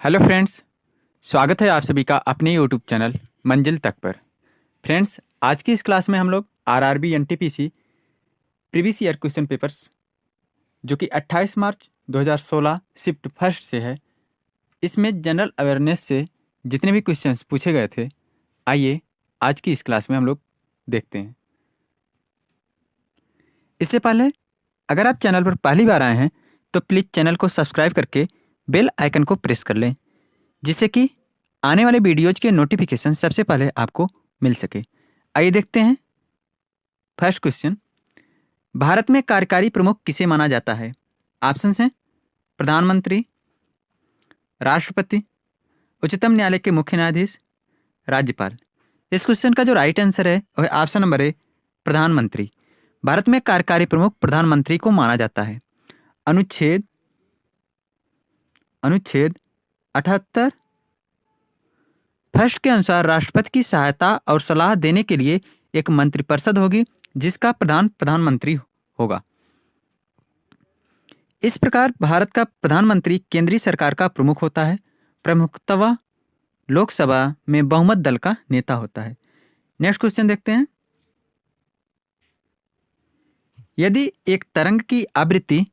Hello friends, स्वागत है आप सभी का अपने यूट्यूब चैनल मंजिल तक पर। फ्रेंड्स, आज की इस क्लास में हम लोग RRB NTPC previous year question papers जो कि 28 मार्च 2016 शिफ्ट फर्स्ट से है, इसमें जनरल अवेयरनेस से जितने भी क्वेश्चंस पूछे गए थे, आइए आज की इस क्लास में हम लोग देखते हैं। इससे पहले अगर आप चैनल पर पहली बार आए हैं तो प्लीज़ चैनल को सब्सक्राइब करके बेल आइकन को प्रेस कर लें, जिससे कि आने वाले वीडियोज के नोटिफिकेशन सबसे पहले आपको मिल सके। आइए देखते हैं। फर्स्ट क्वेश्चन, भारत में कार्यकारी प्रमुख किसे माना जाता है? ऑप्शंस हैं प्रधानमंत्री, राष्ट्रपति, उच्चतम न्यायालय के मुख्य न्यायाधीश, राज्यपाल। इस क्वेश्चन का जो राइट आंसर है वह ऑप्शन नंबर ए, प्रधानमंत्री। भारत में कार्यकारी प्रमुख प्रधानमंत्री को माना जाता है। अनुच्छेद 78 फर्स्ट के अनुसार राष्ट्रपति की सहायता और सलाह देने के लिए एक मंत्रिपरिषद होगी जिसका प्रधानमंत्री होगा। इस प्रकार भारत का प्रधानमंत्री केंद्रीय सरकार का प्रमुख होता है। प्रमुखतः लोकसभा में बहुमत दल का नेता होता है। नेक्स्ट क्वेश्चन देखते हैं। यदि एक तरंग की आवृत्ति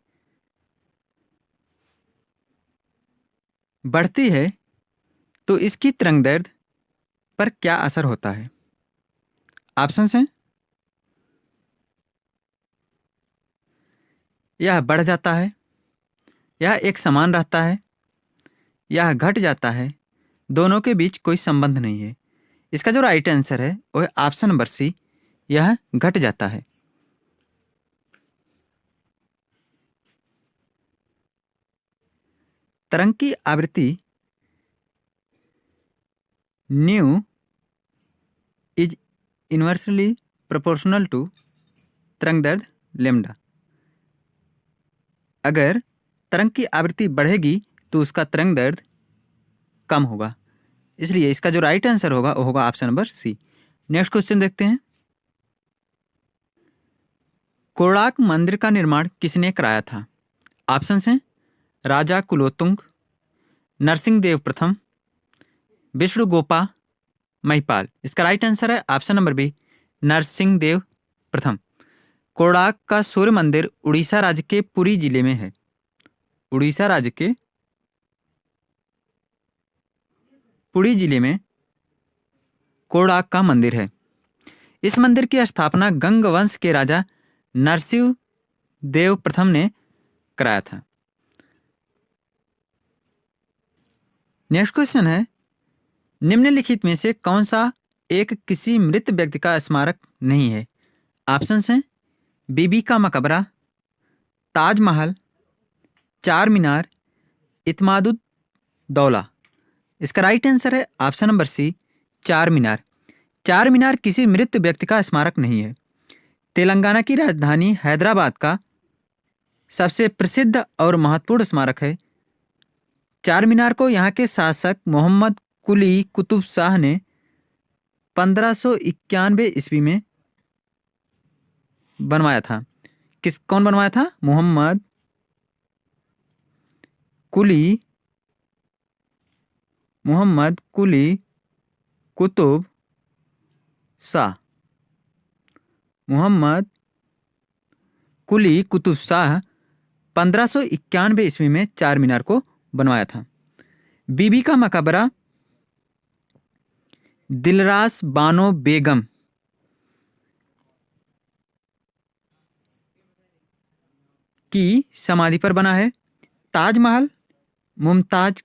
बढ़ती है तो इसकी तरंग दैर्ध्य पर क्या असर होता है? ऑप्शंस हैं यह बढ़ जाता है, यह एक समान रहता है, यह घट जाता है, दोनों के बीच कोई संबंध नहीं है। इसका जो राइट आंसर है वह ऑप्शन नंबर सी, यह घट जाता है। तरंग की आवृत्ति nu is inversely proportional to तरंग दैर्ध्य लैम्डा। अगर तरंग की आवृत्ति बढ़ेगी तो उसका तरंग दैर्ध्य कम होगा, इसलिए इसका जो राइट आंसर होगा वो होगा option number C. Next question देखते हैं। कोणार्क मंदिर का निर्माण किसने कराया था? ऑप्शंस हैं राजा कुलोत्तुंग, नरसिंहदेव प्रथम, विष्णुगोपा महिपाल। इसका राइट आंसर है ऑप्शन नंबर बी, नरसिंहदेव प्रथम। कोणार्क का सूर्य मंदिर उड़ीसा राज्य के पुरी जिले में है। उड़ीसा राज्य के पुरी जिले में कोणार्क का मंदिर है। इस मंदिर की स्थापना गंग वंश के राजा नरसिंह देव प्रथम ने कराया था। नेक्स्ट क्वेश्चन है, निम्नलिखित में से कौन सा एक किसी मृत व्यक्ति का स्मारक नहीं है? ऑप्शंस हैं बीबी का मकबरा, ताजमहल, चार मीनार, इत्मादुद दौला। इसका राइट आंसर है ऑप्शन नंबर सी, चार मीनार। चार मीनार किसी मृत व्यक्ति का स्मारक नहीं है। तेलंगाना की राजधानी हैदराबाद का सबसे प्रसिद्ध और महत्वपूर्ण स्मारक है। चार मीनार को यहाँ के शासक मोहम्मद कुली कुतुब शाह ने 1591 ईस्वी में बनवाया था। कौन बनवाया था? मोहम्मद कुली कुतुब शाह। मोहम्मद कुली कुतुब शाह 1591 ईस्वी में चार मीनार को बनवाया था। बीबी का मकबरा दिलरास बानो बेगम की समाधि पर बना है। ताजमहल मुमताज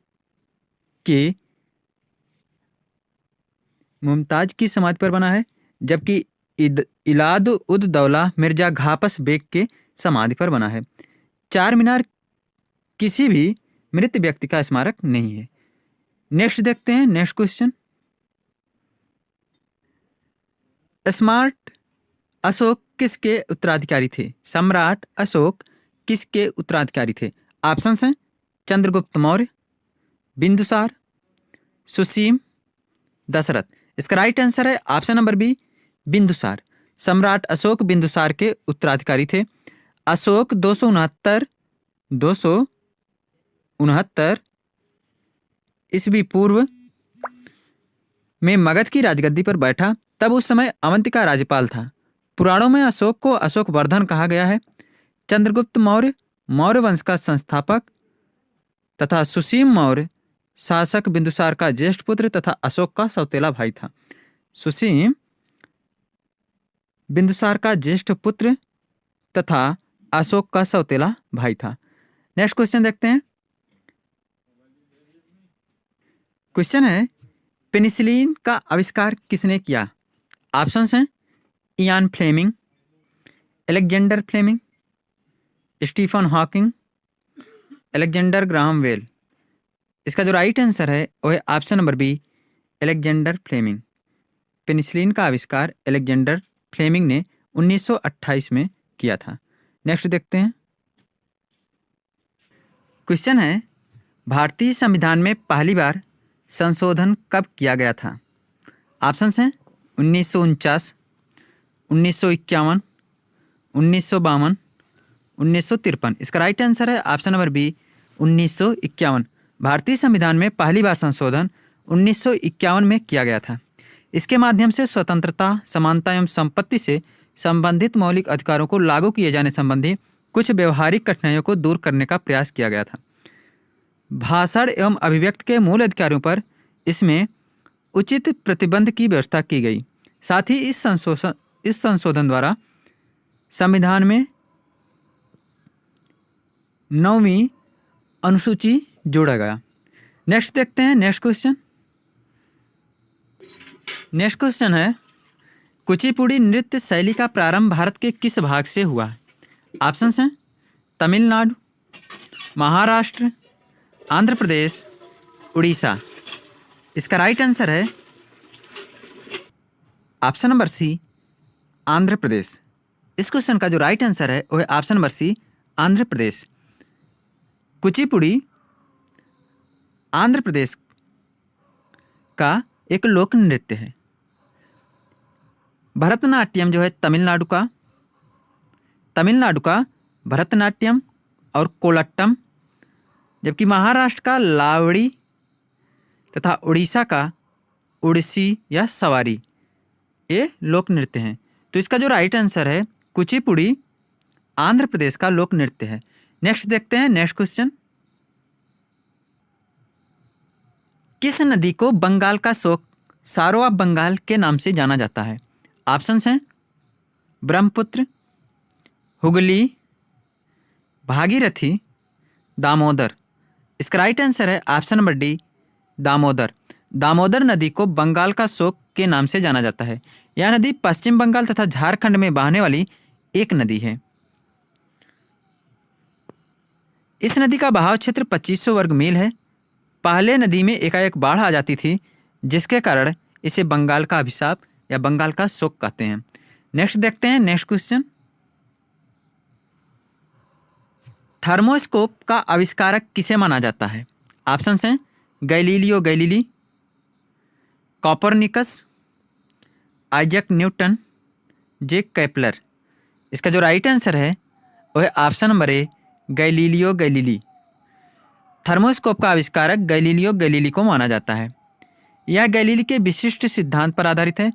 की समाधि पर बना है, जबकि इलाद उद दौला मिर्जा घापस बेग के समाधि पर बना है। चार मीनार किसी भी मृत व्यक्ति का स्मारक नहीं है। नेक्स्ट देखते हैं। नेक्स्ट क्वेश्चन, सम्राट अशोक किसके उत्तराधिकारी थे? सम्राट अशोक किसके उत्तराधिकारी थे? ऑप्शंस हैं चंद्रगुप्त मौर्य, बिंदुसार, सुसीम, दशरथ। इसका राइट आंसर है ऑप्शन नंबर बी, बिंदुसार। सम्राट अशोक बिंदुसार के उत्तराधिकारी थे। अशोक 269 ईस्वी पूर्व में मगध की राजगद्दी पर बैठा, तब उस समय अवंती का राज्यपाल था। पुराणों में अशोक को अशोक वर्धन कहा गया है। चंद्रगुप्त मौर्य मौर्य वंश का संस्थापक तथा सुसीम मौर्य शासक बिंदुसार का ज्येष्ठ पुत्र तथा अशोक का सौतेला भाई था। सुसीम बिंदुसार का ज्येष्ठ पुत्र तथा अशोक का सौतेला भाई था। नेक्स्ट क्वेश्चन देखते हैं। क्वेश्चन है, पेनिसिलिन का आविष्कार किसने किया? ऑप्शंस हैं Ian Fleming, Alexander Fleming, Stephen Hawking, Alexander Graham Bell. इसका जो राइट आंसर है वो है option number B, Alexander Fleming. Penicillin का आविष्कार अलेक्जेंडर फ्लेमिंग ने 1928 में किया था। नेक्स्ट देखते हैं। क्वेश्चन है, भारतीय संविधान में पहली बार संशोधन कब किया गया था? ऑप्शंस हैं 1949, 1951, 1952, 1953। इसका राइट आंसर है ऑप्शन नंबर बी, 1951। भारतीय संविधान में पहली बार संशोधन 1951 में किया गया था। इसके माध्यम से स्वतंत्रता, समानता एवं संपत्ति से संबंधित मौलिक अधिकारों को लागू किए जाने संबंधी कुछ व्यवहारिक कठिनाइयों को दूर करने का प्रयास किया गया था। भाषण एवं अभिव्यक्ति के मूल अधिकारों पर इसमें उचित प्रतिबंध की व्यवस्था की गई। साथ ही इस संशोधन द्वारा संविधान में 9वीं अनुसूची जोड़ा गया। नेक्स्ट देखते हैं। नेक्स्ट क्वेश्चन है, कुचिपुड़ी नृत्य शैली का प्रारंभ भारत के किस भाग से हुआ? ऑप्शंस हैं तमिलनाडु, महाराष्ट्र, आंध्र प्रदेश, उड़ीसा। इसका राइट आंसर है ऑप्शन नंबर सी, आंध्र प्रदेश। इस क्वेश्चन का जो राइट आंसर है वो है ऑप्शन नंबर सी, आंध्र प्रदेश। कुचिपुड़ी आंध्र प्रदेश का एक लोक नृत्य है। भरतनाट्यम जो है तमिलनाडु का भरतनाट्यम और कोलट्टम, जबकि महाराष्ट्र का लावड़ी तथा उड़ीसा का उड़ीसी या सवारी, ये लोक नृत्य हैं। तो इसका जो राइट आंसर है कुचिपुड़ी आंध्र प्रदेश का लोक नृत्य है। नेक्स्ट देखते हैं। नेक्स्ट क्वेश्चन, किस नदी को बंगाल का शोक सारो ऑफ बंगाल के नाम से जाना जाता है? ऑप्शंस हैं ब्रह्मपुत्र, हुगली, भागीरथी, दामोदर। इसका राइट आंसर है option number D, Damodar. Damodar नदी को बंगाल का शोक के नाम से जाना जाता है। यह नदी पश्चिम बंगाल तथा झारखंड में बहने वाली एक नदी है। इस नदी का बहाव क्षेत्र 2500 वर्ग मील है। पहले नदी में एकाएक बाढ़ आ जाती थी, जिसके कारण इसे बंगाल का अभिशाप या बंगाल का शोक कहते हैं। नेक्स्ट देखते हैं। नेक्स्ट क्वेश्चन, थर्मोस्कोप का आविष्कारक किसे माना जाता है? ऑप्शंस हैं Galileo Galilei, Copernicus, Isaac Newton, Jake Kepler. इसका जो राइट आंसर है वो है option number A, Galileo Galilei. Thermoscope का आविष्कारक गैलीलियो गैलीली को माना जाता है। यह गैलीली के विशिष्ट सिद्धांत पर आधारित है।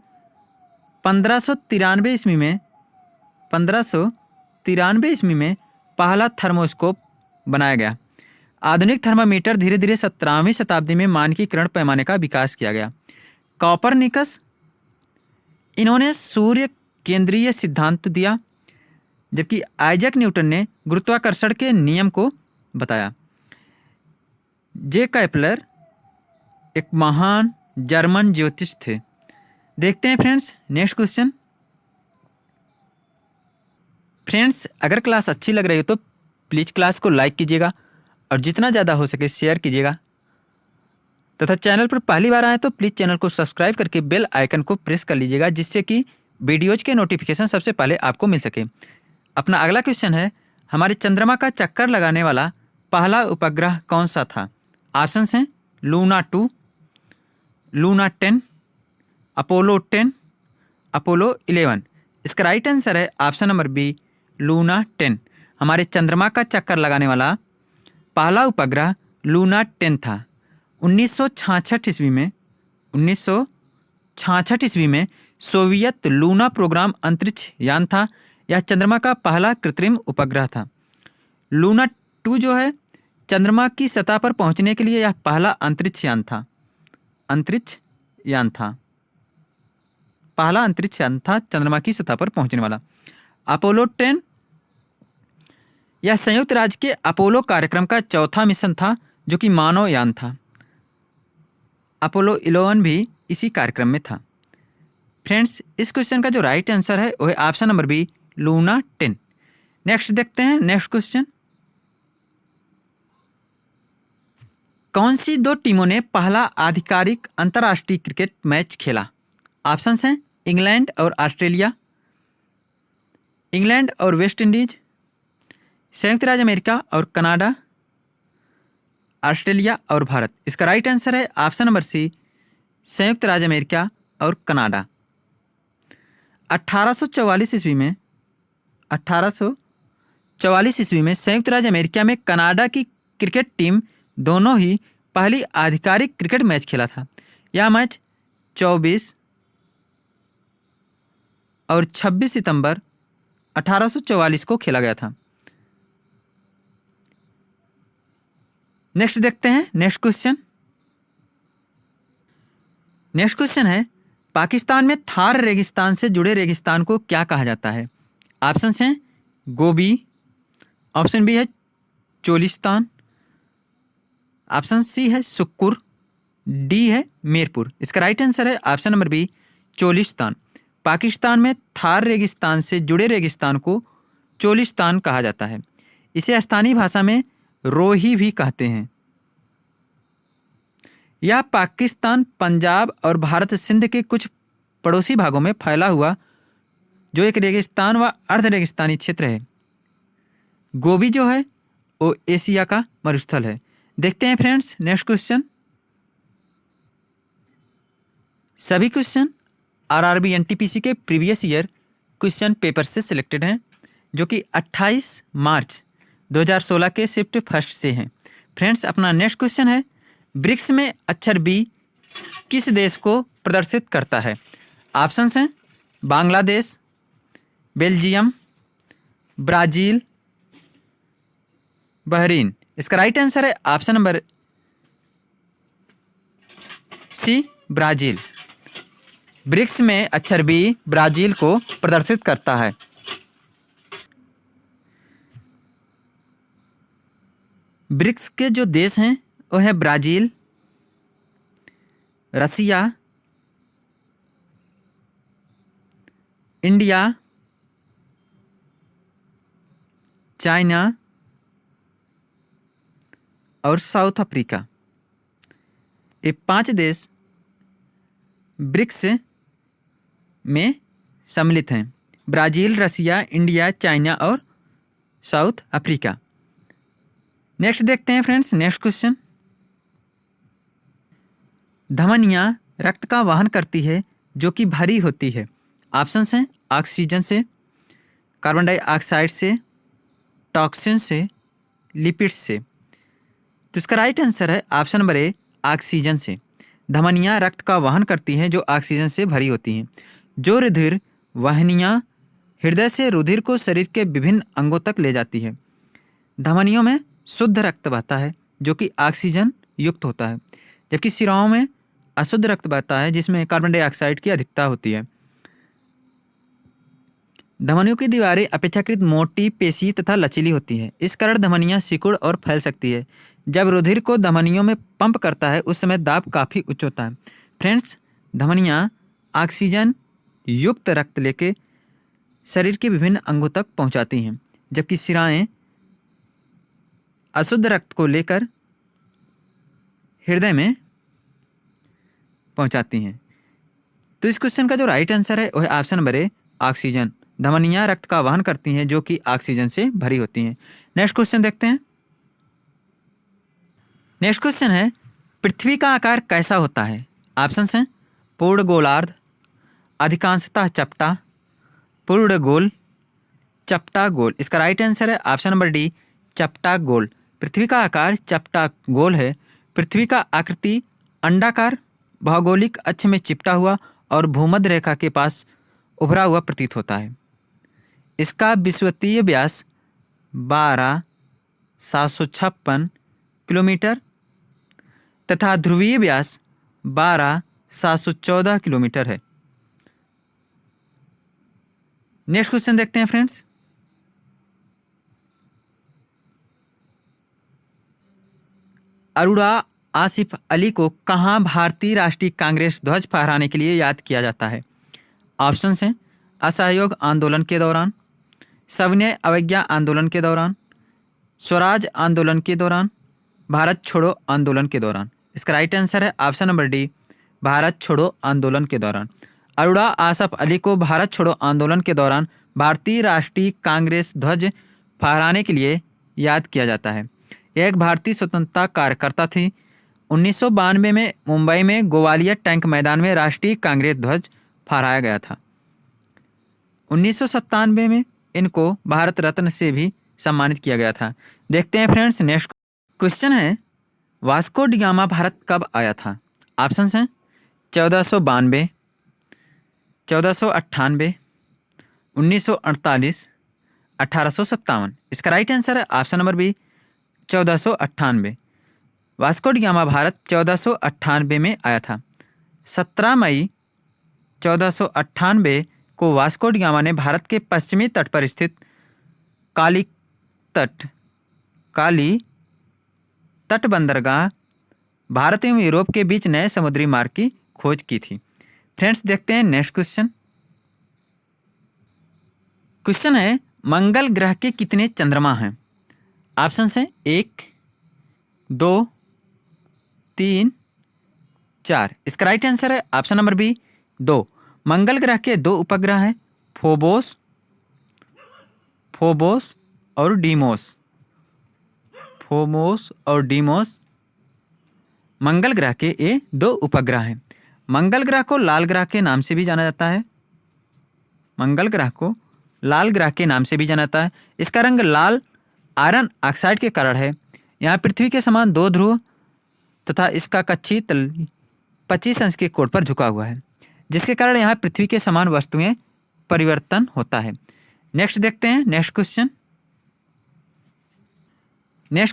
1593 ईस्वी में पहला थर्मोस्कोप बनाया गया। आधुनिक थर्मामीटर धीरे धीरे 17वीं शताब्दी में मानकीकरण पैमाने का विकास किया गया। कॉपरनिकस, इन्होंने सूर्य केंद्रीय सिद्धांत दिया, जबकि आइजैक न्यूटन ने गुरुत्वाकर्षण के नियम को बताया। जे कैपलर एक महान जर्मन ज्योतिष थे। देखते हैं फ्रेंड्स नेक्स्ट क्वेश्चन। फ्रेंड्स, अगर क्लास अच्छी लग रही हो तो प्लीज़ क्लास को लाइक कीजिएगा और जितना ज़्यादा हो सके शेयर कीजिएगा, तथा चैनल पर पहली बार आए तो प्लीज़ चैनल को सब्सक्राइब करके बेल आइकन को प्रेस कर लीजिएगा, जिससे कि वीडियोज के नोटिफिकेशन सबसे पहले आपको मिल सके। अपना अगला क्वेश्चन है, हमारे चंद्रमा का चक्कर लगाने वाला पहला उपग्रह कौन सा था? ऑप्शंस हैं लूना 2, लूना 10, अपोलो 10, अपोलो 11। इसका राइट आंसर है ऑप्शन नंबर बी, लूना 10। हमारे चंद्रमा का चक्कर लगाने वाला पहला उपग्रह लूना 10 था। 1966 ईस्वी में सोवियत लूना प्रोग्राम अंतरिक्ष यान था। यह चंद्रमा का पहला कृत्रिम उपग्रह था। लूना 2 जो है चंद्रमा की सतह पर पहुंचने के लिए यह पहला अंतरिक्ष यान था। पहला अंतरिक्ष यान था चंद्रमा की सतह पर पहुंचने वाला। अपोलो 10 यह संयुक्त राज्य के अपोलो कार्यक्रम का चौथा मिशन था जो कि मानव यान था। अपोलो 11 भी इसी कार्यक्रम में था। फ्रेंड्स, इस क्वेश्चन का जो राइट आंसर है वह option number B, Luna 10। Next देखते हैं नेक्स्ट क्वेश्चन। कौन सी 2 टीमों ने पहला आधिकारिक अंतर्राष्ट्रीय क्रिकेट मैच खेला? ऑप्शंस हैं इंग्लैंड और ऑस्ट्रेलिया, इंग्लैंड और वेस्ट इंडीज, संयुक्त राज्य अमेरिका और कनाडा, ऑस्ट्रेलिया और भारत। इसका राइट आंसर है ऑप्शन नंबर सी, संयुक्त राज्य अमेरिका और कनाडा। 1844 ईस्वी में संयुक्त राज्य अमेरिका में कनाडा की क्रिकेट टीम दोनों ही पहली आधिकारिक क्रिकेट मैच खेला था। यह मैच 24 और 26 सितंबर 1844 को खेला गया था। नेक्स्ट देखते हैं नेक्स्ट क्वेश्चन है, पाकिस्तान में थार रेगिस्तान से जुड़े रेगिस्तान को क्या कहा जाता है? ऑप्शन हैं गोबी, ऑप्शन बी है चोलिस्तान, ऑप्शन सी है सुक्कुर, डी है मीरपुर। इसका राइट आंसर है option number B, Cholistan. Pakistan में थार रेगिस्तान से जुड़े रेगिस्तान को चोलिस्तान कहा जाता है। इसे स्थानीय भाषा में रोही भी कहते हैं। यह पाकिस्तान, पंजाब और भारत सिंध के कुछ पड़ोसी भागों में फैला हुआ जो एक रेगिस्तान व अर्ध रेगिस्तानी क्षेत्र है। गोबी जो है वो एशिया का मरुस्थल है। देखते हैं फ्रेंड्स नेक्स्ट क्वेश्चन। सभी क्वेश्चन आरआरबी एनटीपीसी के प्रीवियस ईयर क्वेश्चन पेपर से सिलेक्टेड हैं जो कि 28 मार्च 2016 के शिफ्ट फर्स्ट से हैं। फ्रेंड्स, अपना नेक्स्ट क्वेश्चन है, ब्रिक्स में अक्षर बी किस देश को प्रदर्शित करता है? ऑप्शंस हैं बांग्लादेश, बेल्जियम, ब्राज़ील, बहरीन। इसका राइट आंसर है option number C, Brazil. BRICS में अक्षर बी ब्राज़ील को प्रदर्शित करता है। ब्रिक्स के जो देश हैं वो है ब्राज़ील, रसिया, इंडिया, चाइना और साउथ अफ्रीका। ये 5 देश ब्रिक्स में सम्मिलित हैं। ब्राज़ील, रसिया, इंडिया, चाइना और साउथ अफ्रीका। नेक्स्ट देखते हैं फ्रेंड्स नेक्स्ट क्वेश्चन। धमनियाँ रक्त का वहन करती है जो कि भरी होती है। ऑप्शंस हैं ऑक्सीजन से, कार्बन डाइऑक्साइड से, टॉक्सिन से, लिपिड्स से। तो इसका राइट आंसर है ऑप्शन नंबर ए, ऑक्सीजन से। धमनियाँ रक्त का वहन करती हैं जो ऑक्सीजन से भरी होती हैं। जो रुधिर वाहिनियाँ हृदय से रुधिर को शरीर के विभिन्न अंगों तक ले जाती है। धमनियों में शुद्ध रक्त बहता है जो कि ऑक्सीजन युक्त होता है, जबकि शिराओं में अशुद्ध रक्त बहता है जिसमें कार्बन डाइऑक्साइड की अधिकता होती है। धमनियों की दीवारें अपेक्षाकृत मोटी, पेशी तथा लचीली होती है। इस कारण धमनियाँ सिकुड़ और फैल सकती है। जब रुधिर को धमनियों में पंप करता है उस समय दाब काफ़ी उच्च होता है। फ्रेंड्स, धमनियाँ ऑक्सीजन युक्त रक्त लेके शरीर के विभिन्न अंगों तक पहुंचाती हैं, जबकि शिराएं अशुद्ध रक्त को लेकर हृदय में पहुंचाती हैं। तो इस क्वेश्चन का जो राइट आंसर है वह ऑप्शन नंबर ए, ऑक्सीजन। धमनियाँ रक्त का वहन करती हैं जो कि ऑक्सीजन से भरी होती हैं। नेक्स्ट क्वेश्चन देखते हैं। नेक्स्ट क्वेश्चन है, पृथ्वी का आकार कैसा होता है? ऑप्शंस हैं पूर्ण गोलार्ध, अधिकांशतः चपटा, पूर्ण गोल, चपटा गोल। इसका राइट आंसर है ऑप्शन नंबर डी, चपटा गोल। पृथ्वी का आकार चपटा गोल है। पृथ्वी का आकृति अंडाकार, भौगोलिक अक्ष में चिपटा हुआ और भूमध्य रेखा के पास उभरा हुआ प्रतीत होता है। इसका विषुवतीय व्यास 12,756 किलोमीटर तथा ध्रुवीय व्यास 12,714 किलोमीटर है। नेक्स्ट क्वेश्चन देखते हैं फ्रेंड्स। अरोड़ा आसिफ अली को कहाँ भारतीय राष्ट्रीय कांग्रेस ध्वज फहराने के लिए याद किया जाता है? ऑप्शन हैं असहयोग आंदोलन के दौरान, सविनय अवज्ञा आंदोलन के दौरान, स्वराज आंदोलन के दौरान, भारत छोड़ो आंदोलन के दौरान। इसका राइट आंसर है ऑप्शन नंबर डी, भारत छोड़ो आंदोलन के दौरान। अरोड़ा आसिफ अली को भारत छोड़ो आंदोलन के दौरान भारतीय राष्ट्रीय कांग्रेस ध्वज फहराने के लिए याद किया जाता है। यह एक भारतीय स्वतंत्रता कार्यकर्ता थी। 1992 में मुंबई में ग्वालियर टैंक मैदान में राष्ट्रीय कांग्रेस ध्वज फहराया गया था। 1997 में इनको भारत रत्न से भी सम्मानित किया गया था। देखते हैं फ्रेंड्स नेक्स्ट क्वेश्चन है, वास्को डी गामा भारत कब आया था? ऑप्शंस हैं 1492, 1498, 1948, 1857। इसका राइट आंसर है option number B, 1498। Vasco da Gama Bharat 1498 में आया था। 17 मई 1498 को वास्को डी गामा ने भारत के पश्चिमी तट पर स्थित काली तट बंदरगाह भारत एवं यूरोप के बीच नए समुद्री मार्ग की खोज की थी। फ्रेंड्स देखते हैं नेक्स्ट क्वेश्चन। क्वेश्चन है, मंगल ग्रह के कितने चंद्रमा हैं? ऑप्शन हैं 1, 2, 3, 4। इसका राइट आंसर है ऑप्शन नंबर बी, 2। मंगल ग्रह के 2 उपग्रह हैं, फोबोस और डीमोस। मंगल ग्रह के ये 2 उपग्रह हैं। मंगल ग्रह को लाल ग्रह के नाम से भी जाना जाता है। इसका रंग लाल आयरन ऑक्साइड के कारण है। यहाँ पृथ्वी के समान 2 ध्रुव तथा इसका कक्षीय तल 25 अंश के कोण पर झुका हुआ है, जिसके कारण यहाँ पृथ्वी के समान वस्तुएं परिवर्तन होता है। नेक्स्ट देखते हैं नेक्स्ट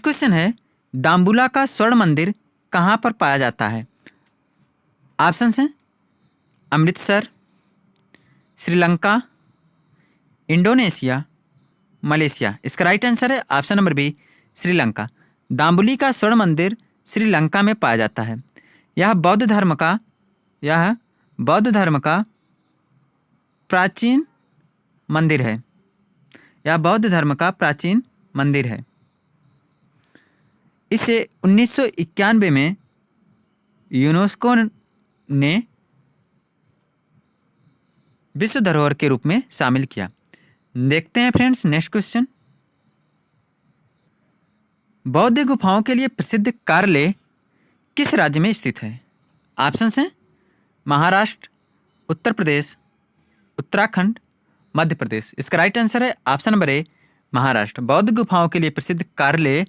क्वेश्चन है, दाम्बुला का स्वर्ण मंदिर कहाँ पर पाया जाता है? ऑप्शन हैं अमृतसर, श्रीलंका, इंडोनेशिया, मलेशिया। इसका राइट आंसर है ऑप्शन नंबर बी, श्रीलंका। दाम्बुली का स्वर्ण मंदिर श्रीलंका में पाया जाता है। यह बौद्ध धर्म का प्राचीन मंदिर है। इसे 1991 में यूनेस्को ने विश्व धरोहर के रूप में शामिल किया। देखते हैं फ्रेंड्स नेक्स्ट क्वेश्चन। बौद्ध गुफाओं के लिए प्रसिद्ध कार्ले किस राज्य में स्थित है? ऑप्शन हैं महाराष्ट्र, उत्तर प्रदेश, उत्तराखंड, मध्य प्रदेश। इसका राइट आंसर है ऑप्शन नंबर ए, महाराष्ट्र। बौद्ध गुफाओं के लिए प्रसिद्ध कार्ले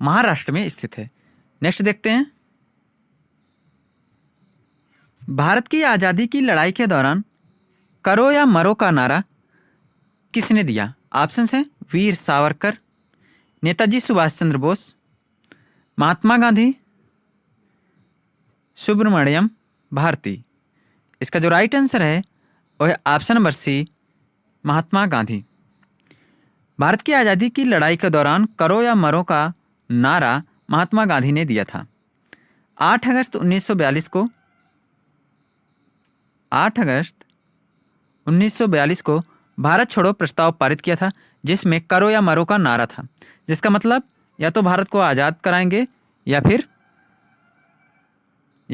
महाराष्ट्र में स्थित है। नेक्स्ट देखते हैं, भारत की आज़ादी की लड़ाई के दौरान करो या मरो का नारा किसने दिया? ऑप्शन हैं वीर सावरकर, नेताजी सुभाष चंद्र बोस, महात्मा गांधी, सुब्रमण्यम भारती। इसका जो राइट आंसर है वह है ऑप्शन नंबर सी, महात्मा गांधी। भारत की आज़ादी की लड़ाई के दौरान करो या मरो का नारा महात्मा गांधी ने दिया था। 8 अगस्त 1942 को भारत छोड़ो प्रस्ताव पारित किया था, जिसमें करो या मरो का नारा था, जिसका मतलब या तो भारत को आज़ाद कराएंगे या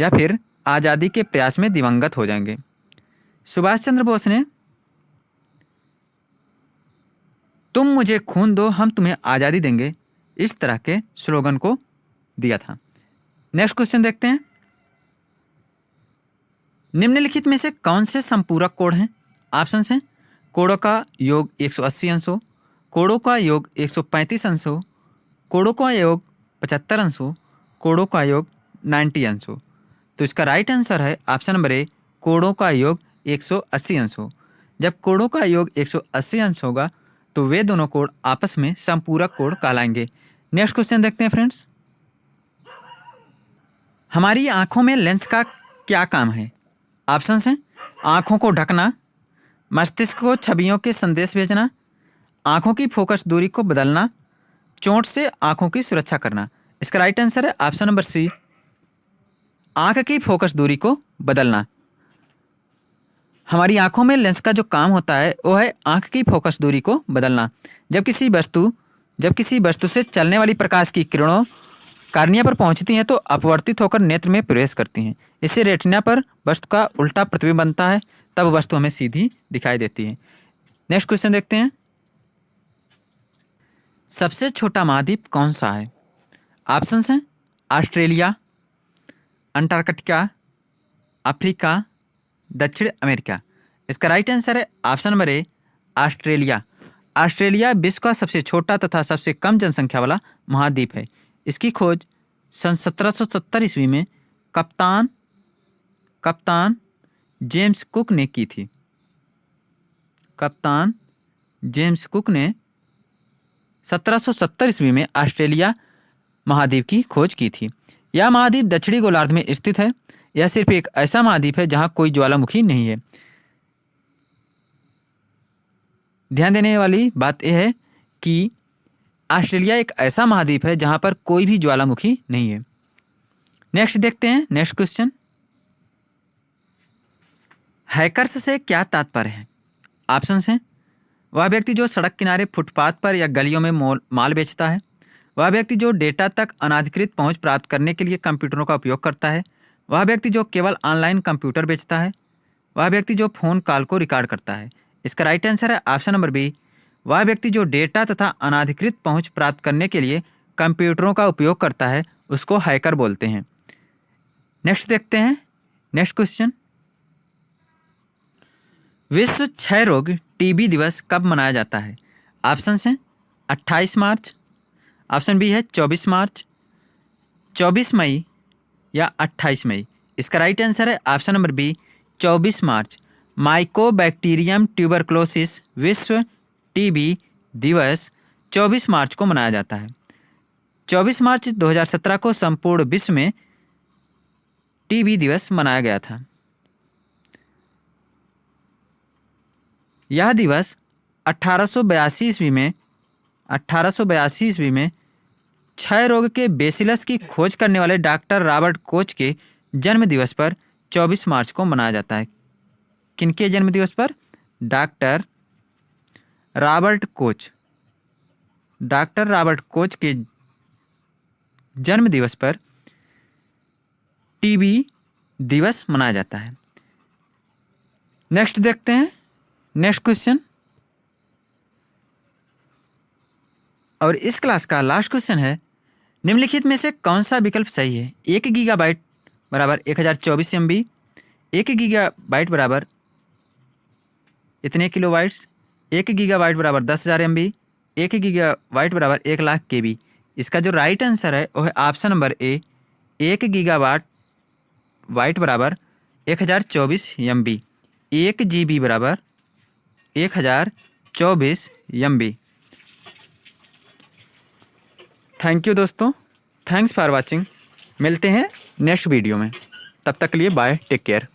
फिर आज़ादी के प्रयास में दिवंगत हो जाएंगे। सुभाष चंद्र बोस ने तुम मुझे खून दो हम तुम्हें आज़ादी देंगे, इस तरह के स्लोगन को दिया था। नेक्स्ट क्वेश्चन देखते हैं, निम्नलिखित में से कौन से संपूरक कोण हैं? ऑप्शन हैं कोणों का योग 180 अंशों, कोणों का योग 135 अंशों, कोणों का योग 75 अंशों, कोणों का योग 90 अंश हो। तो इसका राइट आंसर है ऑप्शन नंबर ए, कोणों का योग 180 अंश हो। जब कोणों का योग 180 अंश होगा तो वे दोनों कोण आपस में समपूरक कोण कहलाएंगे। नेक्स्ट क्वेश्चन देखते हैं फ्रेंड्स। हमारी आंखों में लेंस का क्या काम है? ऑप्शंस हैं आंखों को ढकना, मस्तिष्क को छवियों के संदेश भेजना, आंखों की फोकस दूरी को बदलना, चोट से आंखों की सुरक्षा करना। इसका राइट आंसर है ऑप्शन नंबर सी, आंख की फोकस दूरी को बदलना। हमारी आंखों में लेंस का जो काम होता है वो है आंख की फोकस दूरी को बदलना। जब किसी वस्तु से चलने वाली प्रकाश की किरणों कार्निया पर पहुंचती हैं तो अपवर्तित होकर नेत्र में प्रवेश करती हैं। इससे रेटिना पर वस्तु का उल्टा प्रतिबिंब बनता है, तब वस्तु हमें सीधी दिखाई देती है। नेक्स्ट क्वेश्चन देखते हैं। सबसे छोटा महाद्वीप कौन सा है? ऑप्शंस हैं ऑस्ट्रेलिया, अंटार्कटिका, अफ्रीका, दक्षिण अमेरिका। इसका राइट आंसर है ऑप्शन नंबर ए, ऑस्ट्रेलिया। ऑस्ट्रेलिया विश्व का सबसे छोटा तथा सबसे कम जनसंख्या वाला महाद्वीप है। इसकी खोज सन 1770 ईस्वी में कप्तान जेम्स कुक ने की थी। कप्तान जेम्स कुक ने 1770 ईस्वी में ऑस्ट्रेलिया महाद्वीप की खोज की थी। यह महाद्वीप दक्षिणी गोलार्ध में स्थित है। यह सिर्फ एक ऐसा महाद्वीप है जहां कोई ज्वालामुखी नहीं है। ध्यान देने वाली बात यह है कि ऑस्ट्रेलिया एक ऐसा महाद्वीप है जहां पर कोई भी ज्वालामुखी नहीं है। नेक्स्ट देखते हैं। नेक्स्ट क्वेश्चन, हैकर्स से क्या तात्पर्य है? ऑप्शंस हैं वह व्यक्ति जो सड़क किनारे, फुटपाथ पर या गलियों में माल बेचता है, वह व्यक्ति जो डेटा तक अनाधिकृत पहुंच प्राप्त करने के लिए कंप्यूटरों का उपयोग करता है, वह व्यक्ति जो केवल ऑनलाइन कंप्यूटर बेचता है, वह व्यक्ति जो फ़ोन कॉल को रिकॉर्ड करता है। इसका राइट आंसर है ऑप्शन नंबर बी, वह व्यक्ति जो डेटा तथा अनाधिकृत पहुंच प्राप्त करने के लिए कंप्यूटरों का उपयोग करता है उसको हैकर बोलते हैं। नेक्स्ट देखते हैं। नेक्स्ट क्वेश्चन, विश्व क्षय रोग टीबी दिवस कब मनाया जाता है? ऑप्शंस हैं 28 मार्च, ऑप्शन बी है 24 मार्च, 24 मई या 28 मई। इसका राइट आंसर है ऑप्शन नंबर बी, 24 मार्च। माइकोबैक्टीरियम ट्यूबरक्लोसिस विश्व टीबी दिवस 24 मार्च को मनाया जाता है। 24 मार्च 2017 को संपूर्ण विश्व में टीबी दिवस मनाया गया था। यह दिवस 1882 ईस्वी में क्षय रोग के बेसिलस की खोज करने वाले डॉक्टर रॉबर्ट कोच के जन्म दिवस पर 24 मार्च को मनाया जाता है। किनके जन्म दिवस पर? डॉक्टर रॉबर्ट कोच के जन्म दिवस पर टीबी दिवस मनाया जाता है। नेक्स्ट देखते हैं। नेक्स्ट क्वेश्चन, और इस क्लास का लास्ट क्वेश्चन है, निम्नलिखित में से कौन सा विकल्प सही है? 1 गीगाबाइट बराबर 1024 MB, 1 गीगाबाइट बराबर इतने किलोबाइट्स, 1 गीगाबाइट बराबर 10,000 MB, 1 गीगाबाइट बराबर 1,00,000 KB। इसका जो राइट आंसर है वो है ऑप्शन नंबर ए, 1 गीगाबाइट बराबर 1024 MB, 1 GB बराबर 1024 MB। थैंक यू दोस्तों, थैंक्स फॉर वॉचिंग। मिलते हैं नेक्स्ट वीडियो में, तब तक के लिए बाय, टेक केयर।